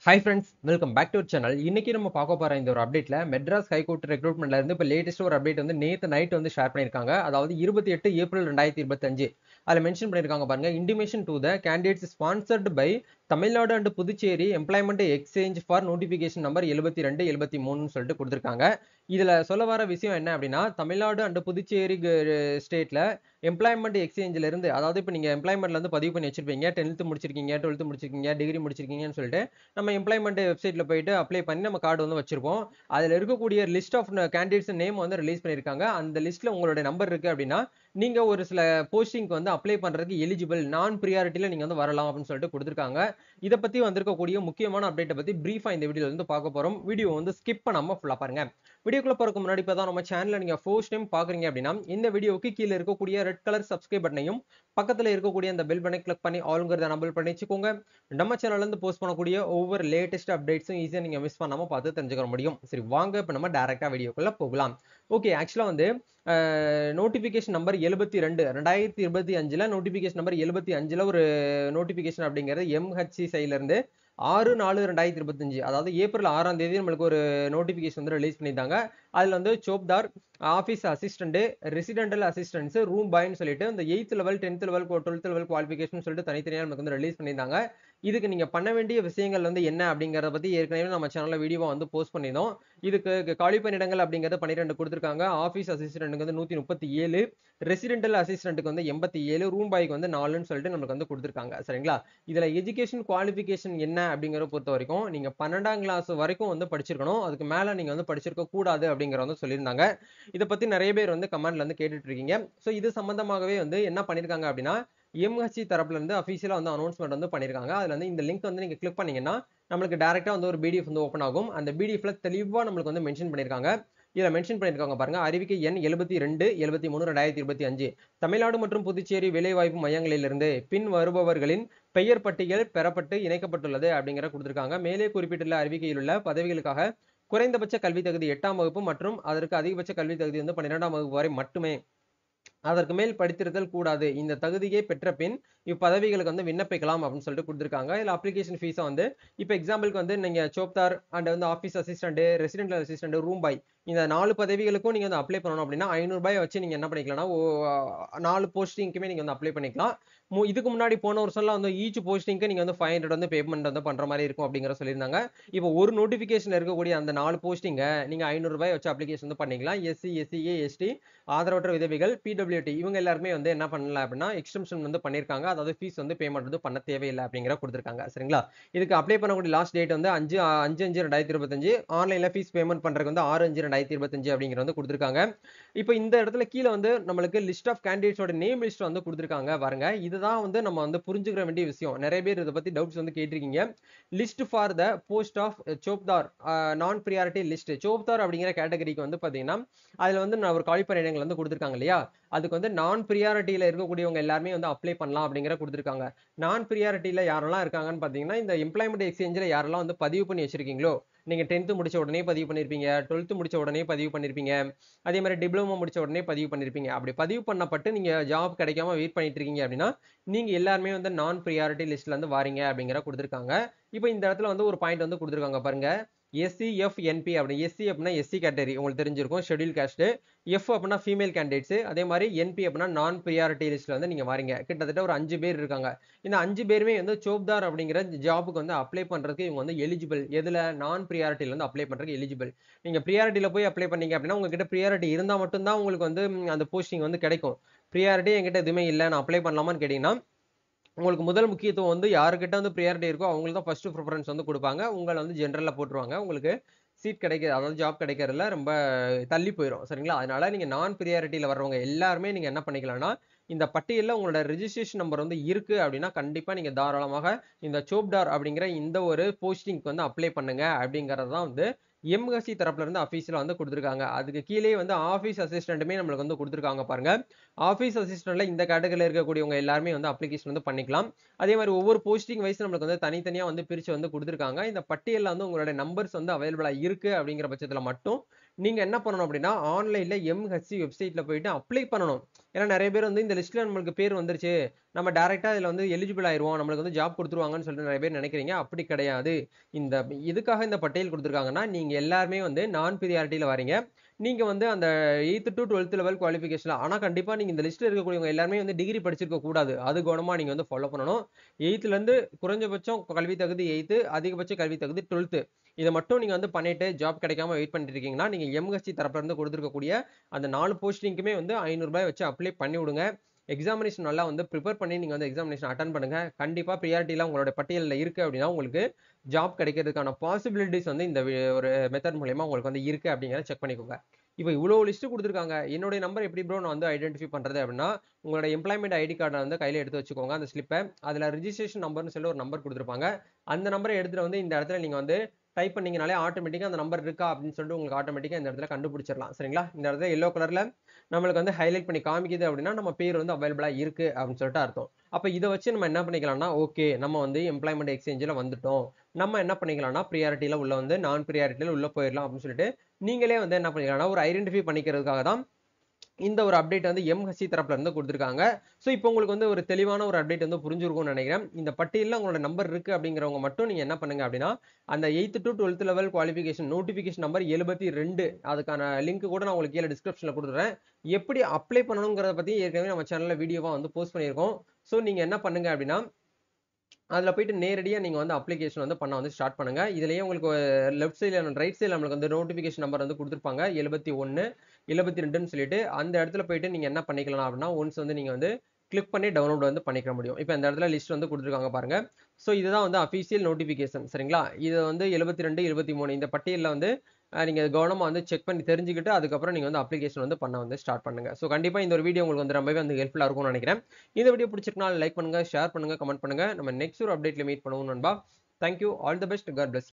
Hi friends, welcome back to our channel. இன்னைக்கு நம்ம பார்க்க போற இந்த ஒரு அப்டேட்ல மெட்ராஸ் ஹைகோர்ட் ரெக்ரூட்மெண்ட்ல இருந்து இப்போ லேட்டஸ்ட் ஒரு அப்டேட் வந்து நேத்து நைட் வந்து ஷேர் பண்ணியிருக்காங்க. அதாவது 28 ஏப்ரல் 2025 அதில் மென்ஷன் பண்ணியிருக்காங்க பாருங்க. Intimation to the candidates sponsored by Tamil Nadu and Puducherry employment exchange for notification number 72 73 சொல்லிட்டு கொடுத்துருக்காங்க. இதுல சொல்ல வர விஷயம் என்ன அப்படின்னா, தமிழ்நாடு அண்ட் புதுச்சேரி ஸ்டேட்ல எம்ப்ளாய்மெண்ட் எக்ஸ்சேஞ்சில இருந்து, அதாவது இப்போ நீங்க எம்ப்ளாய்மெண்ட்ல வந்து பதிவு பண்ணி வச்சிருப்பீங்க, 10th முடிச்சிருக்கீங்க, 12th முடிச்சிருக்கீங்க, டிகிரி முடிச்சிருக்கீங்கன்னு சொல்லிட்டு நம்ம எம்ப்ளாய்மெண்ட் வெப்சைட்ல போயிட்டு அப்ளை பண்ணி நம்ம கார்டு வந்து வச்சிருப்போம். அதுல இருக்கக்கூடிய லிஸ்ட் ஆஃப் கேண்டிடேட்ஸ் நேம் வந்து ரிலீஸ் பண்ணிருக்காங்க. அந்த லிஸ்ட்ல உங்களுடைய நம்பர் இருக்கு அப்படின்னா, நீங்க ஒரு சில போஸ்டிங்க்கு வந்து அப்ளை பண்றதுக்கு எலிஜிபிள், நான் பிரியாரிட்டில நீங்க வந்து வரலாம் அப்படின்னு சொல்லிட்டு கொடுத்திருக்காங்க. இத பத்தி வந்திருக்கக்கூடிய முக்கியமான அப்டேட்டை பத்தி பிரீஃபா இந்த வீடியோல வந்து பார்க்க போறோம். வீடியோ வந்து ஸ்கிப் பண்ணாம ஃபுல்லா பாருங்க. வீடியோக்குள்ள போறதுக்கு முன்னாடி இப்பதான் நம்ம சேனலை நீங்க ஃபர்ஸ்ட் டைம் பாக்குறீங்க அப்படின்னா, இந்த வீடியோக்கு கீழே இருக்கக்கூடிய ரெட் கலர் சப்ஸ்கிரைப் பட்டனையும் பக்கத்துல இருக்கக்கூடிய அந்த பெல் பட்டனை கிளிக் பண்ணி ஆல்ங்கிறத எனபிள் பண்ணி வச்சுக்கோங்க. நம்ம சேனல்ல இருந்து போஸ்ட் பண்ணக்கூடிய ஒவ்வொரு லேட்டஸ்ட் அப்டேட்ஸும் ஈஸியா நீங்க மிஸ் பண்ணாம பார்த்து தெரிஞ்சுக்க முடியும். சரி, வாங்க இப்ப நம்ம டைரக்டா வீடியோக்குள்ள போகலாம். ஓகே, ஆக்சுவலா வந்து நோட்டிபிகேஷன் நம்பர் 72 2025ல நோட்டிபிகேஷன் நம்பர் 75ல ஒரு நோட்டிபிகேஷன் அப்படிங்கிறது எம்ஹெச்சி சைட்ல இருந்து 6/4/2025, அதாவது ஏப்ரல் 6ஆம் தேதி நம்மளுக்கு ஒரு நோட்டிபிகேஷன் வந்து ரிலீஸ் பண்ணியிருந்தாங்க. அதுல வந்து சோப்தார், office assistant, residential assistants, room பாய்னு சொல்லிட்டு இந்த 8th level, 10th level, 12th level qualification சொல்லிட்டு தனித்தனியா நமக்கு வந்து ரிலீஸ் பண்ணியிருந்தாங்க. இதுக்கு நீங்க பண்ண வேண்டிய விஷயங்கள் வந்து என்ன அப்படிங்கறத பத்தி ஏற்கனவே நம்ம சேனல்ல வீடியோவா வந்து போஸ்ட் பண்ணியிருந்தோம். இதுக்கு காலி பணியிடங்கள் அப்படிங்கறது 12 கொடுத்திருக்காங்க. ஆபீஸ் அசிஸ்டன்ட்க்கு வந்து 137, ரெசிடென்டல் அசிஸ்டன்ட்க்கு வந்து 87, ரூம் பாய்க்கு வந்து 4ன்னு சொல்லிட்டு நமக்கு வந்து கொடுத்திருக்காங்க. சரிங்களா? இதுல எஜுகேஷன் குவாலிஃபிகேஷன் என்ன அப்படிங்கறத பொறுத்த வரைக்கும் நீங்க 12ஆம் கிளாஸ் வரைக்கும் வந்து படிச்சிருக்கணும். அதுக்கு மேல நீங்க வந்து படிச்சிருக்க கூடாது அப்படிங்கறத வந்து சொல்லியிருந்தாங்க. இத பத்தி நிறைய பேர் வந்து கமெண்ட்ல வந்து கேட்டுட்டு இருக்கீங்க. சோ இது சம்பந்தமாகவே வந்து என்ன பண்ணிருக்காங்க அப்படின்னா, எம்ஹெச்சி தரப்புல இருந்து அபிஷியலா வந்து அனௌன்ஸ்மெண்ட் வந்து பண்ணிருக்காங்க. அதுல வந்து இந்த லிங்க் வந்து நீங்க கிளிக் பண்ணீங்கன்னா நம்மளுக்கு டைரக்டா வந்து ஒரு பிடிஎஃப் வந்து ஓபன் ஆகும். அந்த பிடிஎஃப்ல தெளிவா நம்மளுக்கு வந்து மென்ஷன் பண்ணிருக்காங்க. இதுல மென்ஷன் பண்ணிருக்காங்க பாருங்க. அறிவிக்கை எண் 72 73 2025 தமிழ்நாடு மற்றும் புதுச்சேரி வேலைவாய்ப்பு மையங்களிலிருந்து பின் வருபவர்களின் பெயர் பட்டியல் பெறப்பட்டு இணைக்கப்பட்டுள்ளது அப்படிங்கிற கொடுத்திருக்காங்க. மேலே குறிப்பிட்டுள்ள அறிவிக்கையில் உள்ள பதவிகளுக்காக குறைந்தபட்ச கல்வி தகுதி 8ஆம் வகுப்பு மற்றும் அதற்கு அதிகபட்ச கல்வி தகுதி வந்து 12ஆம் வகுப்பு வரை மட்டுமே, அதற்கு மேல் படித்திருத்தல் கூடாது. இந்த தகுதியை பெற்ற பின் இப்பதவிகளுக்கு வந்து விண்ணப்பிக்கலாம் அப்படின்னு சொல்லிட்டு கொடுத்திருக்காங்க. இதுல அப்ளிகேஷன் ஃபீஸா வந்து இப்ப எக்ஸாம்பிளுக்கு வந்து நீங்க சோப்தார் அண்ட் வந்து office assistant, residential assistant, room boy இந்த 4 பதவிகளுக்கும் நீங்க வந்து அப்ளை பண்ணணும் அப்படின்னா ரூ. 500 வச்சு நீங்க என்ன பண்ணிக்கலாம்னா 4 போஸ்டிங்க்குமே நீங்க வந்து அப்ளை பண்ணிக்கலாம். இதுக்கு முன்னாடி போன வருஷம்லாம் வந்து ஈச் போஸ்டிங்க்கு நீங்க வந்து 500 வந்து பேமெண்ட் வந்து பண்ற மாதிரி இருக்கும் அப்படிங்கிற சொல்லியிருந்தாங்க. இப்போ ஒரு நோட்டிபிகேஷன் இருக்கக்கூடிய அந்த 4 போஸ்டிங்க நீங்க ரூ. 500 வச்சு அப்ளிகேஷன் வந்து பண்ணிக்கலாம். எஸ்சி, எஸ்சிஏ, எஸ்டி, ஆதரவற்ற விதவைகள், பிடபிள்யூடி இவங்க எல்லாருமே வந்து என்ன பண்ணல அப்படின்னா எக்ஸ்டென்ஷன் வந்து பண்ணிருக்காங்க. அதாவது ஃபீஸ் வந்து பேமெண்ட் வந்து பண்ண தேவையில்லை அப்படிங்கிற கொடுத்திருக்காங்க. சரிங்களா? இதுக்கு அப்ளை பண்ணக்கூடிய லாஸ்ட் டேட் வந்து 5/5/2025. ஆன்லைன்ல ஃபீஸ் பேமெண்ட் பண்றதுக்கு வந்து 6/5/2025 அப்படிங்கிற வந்து கொடுத்திருக்காங்க. இப்போ இந்த இடத்துல கீழே வந்து நம்மளுக்கு லிஸ்ட் ஆஃப் கேண்டிடேட்ஸோட நேம் லிஸ்ட் வந்து கொடுத்திருக்காங்க பாருங்க. இதுதான் வந்து நம்ம வந்து புரிஞ்சுக்கிற வேண்டிய விஷயம். நிறைய பேர் இதை பத்தி டவுட்ஸ் வந்து கேட்டிருக்கீங்க. List for the post of சோப்தார் நான் பிரியாரிட்டி லிஸ்ட். சோப்தார் அப்படிங்கிற கேட்டகரிக்கு வந்து பாத்தீங்கன்னா அதுல வந்து நான் ஒரு காலி பணியிடங்கள் வந்து கொடுத்திருக்காங்க இல்லையா, அதுக்கு வந்து நான் பிரியாரிட்டியில இருக்கக்கூடியவங்க எல்லாருமே வந்து அப்ளை பண்ணலாம் அப்படிங்கிற கொடுத்திருக்காங்க. நான் பிரியாரிட்டியில யாரெல்லாம் இருக்காங்கன்னு பாத்தீங்கன்னா, இந்த எம்ப்ளாய்மெண்ட் எக்ஸ்சேஞ்சில் யாரெல்லாம் வந்து பதிவு பண்ணி வச்சிருக்கீங்களோ, நீங்க 10th முடிச்ச உடனே பதிவு பண்ணிருப்பீங்க, 12th முடிச்ச உடனே பதிவு பண்ணிருப்பீங்க, அதே மாதிரி டிப்ளமோ முடிச்ச உடனே பதிவு பண்ணிருப்பீங்க. அப்படி பதிவு பண்ணப்பட்டு நீங்க ஜாப் கிடைக்காம வெயிட் பண்ணிட்டு இருக்கீங்க அப்படின்னா, நீங்க எல்லாருமே வந்து நான் பிரியாரிட்டி லிஸ்ட்ல இருந்து வாரீங்க அப்படிங்கிற கொடுத்திருக்காங்க. இப்போ இந்த இடத்துல வந்து ஒரு பாயிண்ட் வந்து கொடுத்திருக்காங்க பாருங்க. SCFNP அப்படி, எஸ்சி அப்படின்னா எஸ்சி கேட்டகரி உங்களுக்கு தெரிஞ்சிருக்கும், ஷெட்யூல் காஸ்ட். எஃப் அப்படின்னா ஃபீமேல் கேண்டிடேட்ஸ், அதே மாதிரி என்பி அப்படின்னா நான் பிரியாரிட்டி லிஸ்ட்ல வந்து நீங்க வாரீங்க. கிட்டத்தட்ட ஒரு 5 பேர் இருக்காங்க. இந்த 5 பேருமே வந்து சோப்தார் அப்படிங்கிற ஜாபுக்கு வந்து அப்ளை பண்றதுக்கு இவங்க வந்து எலிஜிபிள். எதுல? நான் பிரியாரிட்டில வந்து அப்ளை பண்றதுக்கு எலிஜிபிள். நீங்க பிரியாரிட்டில போய் அப்ளை பண்ணீங்க அப்படின்னா உங்ககிட்ட பிரியாரிட்டி இருந்தா மட்டும் தான் உங்களுக்கு வந்து அந்த போஸ்டிங் வந்து கிடைக்கும். பிரியாரிட்டி என்கிட்ட எதுவுமே இல்லை, நான் அப்ளை பண்ணலாமான்னு கேட்டீங்கன்னா, உங்களுக்கு முதல் முக்கியத்துவம் வந்து யாருக்கிட்ட வந்து பிரியாரிட்டி இருக்கோ அவங்களுக்கு தான் ஃபர்ஸ்ட் ப்ரிஃபரன்ஸ் வந்து கொடுப்பாங்க. உங்களை வந்து ஜென்ரல்ல போட்டுருவாங்க. உங்களுக்கு சீட் கிடைக்க, அதாவது ஜாப் கிடைக்கிறதுல ரொம்ப தள்ளி போயிடும். சரிங்களா? அதனால நீங்க நான் பிரியாரிட்டியில வர்றவங்க எல்லாருமே நீங்க என்ன பண்ணிக்கலாம்னா, இந்த பட்டியல்ல உங்களோட ரெஜிஸ்ட்ரேஷன் நம்பர் வந்து இருக்கு அப்படின்னா கண்டிப்பா நீங்க தாராளமாக இந்த சோப்டார் அப்படிங்கிற இந்த ஒரு போஸ்டிங்க்கு வந்து அப்ளை பண்ணுங்க அப்படிங்கறது தான் வந்து எம்ஹெச்சி தரப்புல இருந்து அஃபீஷியலா வந்து குடுத்துருக்காங்க. அதுக்கு கீழயே வந்து ஆஃபீஸ் அசிஸ்டன்ட்டுமே நம்மளுக்கு வந்து குடுத்துருக்காங்க பாருங்க. ஆஃபீஸ் அசிஸ்டன்ட்ல இந்த கேட்டகரில இருக்கக்கூடியவங்க எல்லாருமே வந்து அப்ளிகேஷன் வந்து பண்ணிக்கலாம். அதே மாரி ஒவ்வொரு போஸ்டிங் வைஸ் நம்மளுக்கு வந்து தனித்தனியா வந்து பிரிச்சு வந்து குடுத்துருக்காங்க. இந்த பட்டியல்ல வந்து உங்களுடைய நம்பர்ஸ் வந்து அவைலபிளா இருக்கு அப்படிங்கிற பட்சத்துல மட்டும் நீங்க என்ன பண்ணணும் அப்படின்னா, ஆன்லைன்ல எம்ஹெச்சி வெப்சைட்ல போயிட்டு அப்ளை பண்ணணும். ஏன்னா நெறைய பேர் வந்து இந்த லிஸ்ட்ல நம்மளுக்கு பேர் வந்துருச்சு. நம்ம டைரக்ட்டா இதுல வந்து எலிஜிபிள் ஆயிருவோம். நம்மளுக்கு வந்து ஜாப் குடுத்துருவாங்கன்னு சொல்லிட்டு நெறைய பேர் நெனைக்கிறீங்க. அப்படி கிடையாது. இந்த எதுக்காக இந்த பட்டியல் குடுத்துருக்காங்கன்னா, நீங்க எல்லாருமே வந்து நான் பிரியாரிட்டில வாரீங்க. நீங்க வந்து அந்த 8த் டூ 12த் லெவல் குவாலிஃபிகேஷன்ல ஆனா கண்டிப்பா நீங்க இந்த லிஸ்ட்ல இருக்கக்கூடியவங்க எல்லாருமே வந்து டிகிரி படிச்சிருக்க கூடாது. அது கவனமா நீங்க வந்து ஃபாலோ பண்ணணும். 8த்ல இருந்து குறைஞ்சபட்சம் கல்வி தகுதி 8த், அதிகபட்ச கல்வி தகுதி 12த். இத மட்டும் நீங்க வந்து பண்ணிட்டு ஜாப் கிடைக்காம வெயிட் பண்ணிட்டு இருக்கீங்கன்னா, நீங்க எம்ஹெச்சி தரப்புல இருந்து குடுத்திருக்கக்கூடிய அந்த 4 போஸ்டிங்க்குமே வந்து ரூ. 500 வச்சு அப்ளை பண்ணி விடுங்க. எக்ஸாமினேஷன் நல்லா வந்து பிரிப்பேர் பண்ணி நீங்க வந்து எக்ஸாமினேஷன் அட்டெண்ட் பண்ணுங்க. கண்டிப்பா பிரியாரிட்டிலாம் உங்களோட பட்டியல்ல இருக்கு அப்படின்னா, உங்களுக்கு ஜாப் கிடைக்கிறதுக்கான பாசிபிலிட்டீஸ் வந்து இந்த ஒரு மெத்தட் மூலியமா உங்களுக்கு வந்து இருக்கு அப்படிங்கிறத செக் பண்ணிக்கோங்க. இப்ப இவ்ளோ லிஸ்ட் குடுத்துருக்காங்க. என்னுடைய நம்பர் எப்படி ப்ரோ நான் வந்து ஐடென்டிஃபை பண்றது அப்படின்னா, உங்களோட எம்ப்ளாய்மென்ட் ஐடி கார்ட வந்து கையில எடுத்து வச்சுக்கோங்க. அந்த ஸ்லிப்ப. அதுல ரிஜிஸ்ட்ரேஷன் நம்பர்ன்னு சொல்லி ஒரு நம்பர் குடுத்திருப்பாங்க. அந்த நம்பர எடுத்துட்டு வந்து இந்த இடத்துல நீங்க வந்து டைப் பண்ணீங்கனாலே ஆட்டோமேட்டிக்கா அந்த நம்பர் இருக்கா அப்படின்னு சொல்லிட்டு உங்களுக்கு ஆட்டோமேட்டிக்கா இந்த இடத்துல கண்டுபிடிச்சிடலாம். சரிங்களா? இந்த இடத்துல எல்லோ கலர்ல நம்மளுக்கு வந்து ஹைலைட் பண்ணி காமிக்குது அப்படின்னா, நம்ம பேர் வந்து அவைலபிளா இருக்கு அப்படின்னு சொல்லிட்டு அர்த்தம். அப்ப இத வச்சு நம்ம என்ன பண்ணிக்கலாம்னா, ஓகே நம்ம வந்து எம்ப்ளாய்மென்ட் எக்ஸ்சேஞ்சுல வந்துட்டோம். நம்ம என்ன பண்ணிக்கலாம்னா, பிரியாரிட்டில உள்ள வந்து நான் பிரியாரிட்டில உள்ள போயிரலாம் அப்படின்னு சொல்லிட்டு, நீங்களே வந்து என்ன பண்ணிக்கலாம்னா, ஒரு ஐடென்டிஃபை பண்ணிக்கிறதுக்காக தான் இந்த ஒரு அப்டேட் வந்து எம்ஹெச்சி தரப்புல இருந்து குடுத்துருக்காங்க. சோ, இப்போ உங்களுக்கு வந்து ஒரு தெளிவான ஒரு அப்டேட் வந்து புரிஞ்சிருக்கும்னு நெனைக்கிறேன். இந்த பட்டியல்ல உங்களோட நம்பர் இருக்கு அப்படிங்கிறவங்க மட்டும் நீங்க என்ன பண்ணுங்க அப்படின்னா, அந்த 8த் டூ 12த் லெவல் குவாலிஃபிகேஷன் நோட்டிஃபிகேஷன் நம்பர் 72 அதுக்கான லிங்க் கூட நான் உங்களுக்கு கீழ டிஸ்கிரிப்ஷன்ல குடுத்துடுறேன். எப்படி அப்ளை பண்ணணும்ங்கிறத பத்தி ஏற்கனவே நம்ம சேனல்ல வீடியோவா வந்து போஸ்ட் பண்ணியிருக்கோம். சோ, நீங்க என்ன பண்ணுங்க அப்படின்னா, அதுல போயிட்டு நேரடியா நீங்க வந்து அப்ளிகேஷன் வந்து பண்ண வந்து ஸ்டார்ட் பண்ணுங்க. இதுலயே உங்களுக்கு லெஃப்ட் சைட்ல ரைட் சைட்ல நம்மளுக்கு வந்து நோட்டிஃபிகேஷன் நம்பர் வந்து குடுத்திருப்பாங்க. 71, 72ன்னு சொல்லிட்டு, அந்த இடத்துல போயிட்டு நீங்க என்ன பண்ணிக்கலாம் அப்படின்னா, ஒன்ஸ் வந்து நீங்க வந்து கிளிக் பண்ணி டவுன்லோட் வந்து பண்ணிக்க முடியும். இப்ப இந்த இடத்துல லிஸ்ட் வந்து குடுத்திருக்காங்க பாருங்க. சோ இதுதான் வந்து அபிஷியல் நோட்டிஃபிகேஷன் சரிங்களா? இது வந்து 72, 23 இந்த பட்டியல்ல வந்து நீங்க கவனமா வந்து செக் பண்ணி தெரிஞ்சுக்கிட்டு, அதுக்கப்புறம் நீங்க வந்து அப்ளிகேஷன் வந்து பண்ண வந்து ஸ்டார்ட் பண்ணுங்க. சோ கண்டிப்பா இந்த ஒரு வீடியோ உங்களுக்கு வந்து ரொம்பவே வந்து ஹெல்ப்ஃபுல்லா இருக்கும்னு நெனைக்கிறேன். இந்த வீடியோ பிடிச்சிருக்கா லைக் பண்ணுங்க, ஷேர் பண்ணுங்க, கமெண்ட் பண்ணுங்க. நம்ம நெக்ஸ்ட் ஒரு அப்டேட்ல மீட் பண்ணுவோம் நண்பா. Thank you. All the best. God bless.